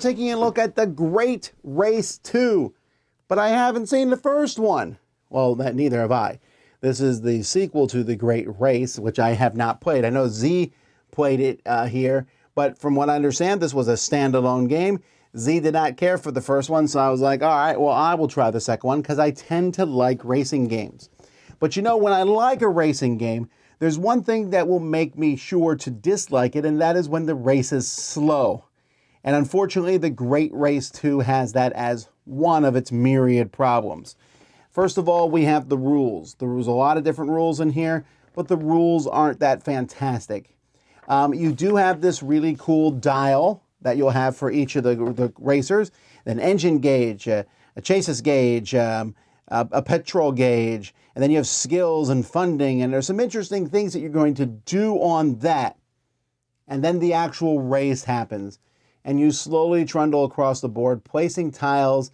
taking a look at the Great Race 2, but I haven't seen the first one. Well, neither have I. This is the sequel to the Great Race, which I have not played. I know Z played it here, but from what I understand, this was a standalone game. Z did not care for the first one, so I was like, all right, well, I will try the second one because I tend to like racing games. But you know, when I like a racing game, there's one thing that will make me sure to dislike it, and that is when the race is slow. And unfortunately, the Great Race 2 has that as one of its myriad problems. First of all, we have the rules. There's a lot of different rules in here, but the rules aren't that fantastic. You do have this really cool dial that you'll have for each of the racers, an engine gauge, a chassis gauge, a petrol gauge, and then you have skills and funding, and there's some interesting things that you're going to do on that. And then the actual race happens, and you slowly trundle across the board, placing tiles.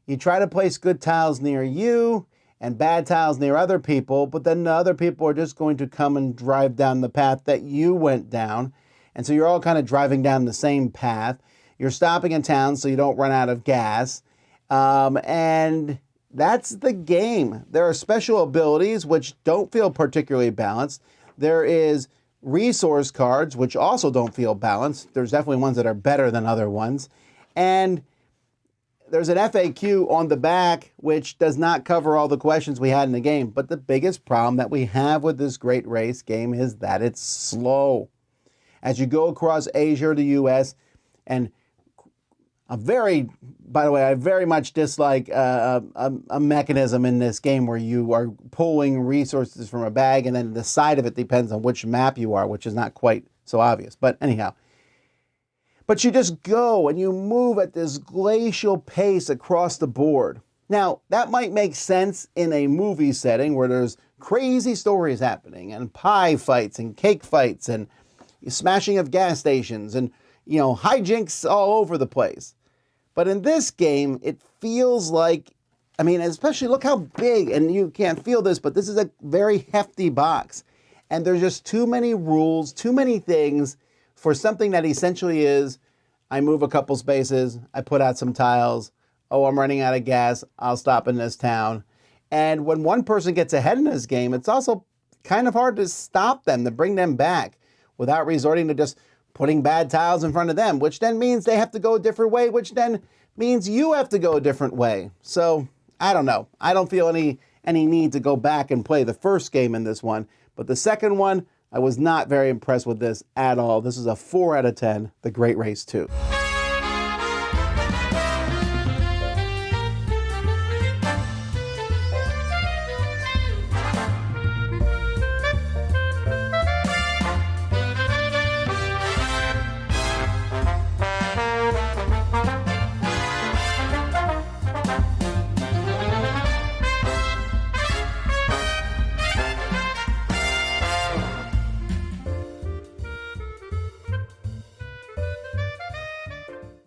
You try to place good tiles near you and bad tiles near other people, but then the other people are just going to come and drive down the path that you went down. And so you're all kind of driving down the same path. You're stopping in town so you don't run out of gas. And that's the game. There are special abilities which don't feel particularly balanced. There is resource cards which also don't feel balanced. There's definitely ones that are better than other ones. And there's an FAQ on the back which does not cover all the questions we had in the game. But the biggest problem that we have with this Great Race game is that it's slow. As you go across Asia or the US, and by the way, I very much dislike a mechanism in this game where you are pulling resources from a bag and then the side of it depends on which map you are, which is not quite so obvious. But anyhow, but you just go and you move at this glacial pace across the board. Now, that might make sense in a movie setting where there's crazy stories happening and pie fights and cake fights and smashing of gas stations and, you know, hijinks all over the place. But in this game, it feels like, I mean, especially look how big, and you can't feel this, but this is a very hefty box. And there's just too many rules, too many things for something that essentially is, I move a couple spaces, I put out some tiles, oh, I'm running out of gas, I'll stop in this town. And when one person gets ahead in this game, it's also kind of hard to stop them, to bring them back without resorting to just putting bad tiles in front of them, which then means they have to go a different way, which then means you have to go a different way. So, I don't know. I don't feel any need to go back and play the first game in this one. But the second one, I was not very impressed with this at all. This is a 4 out of 10, The Great Race 2.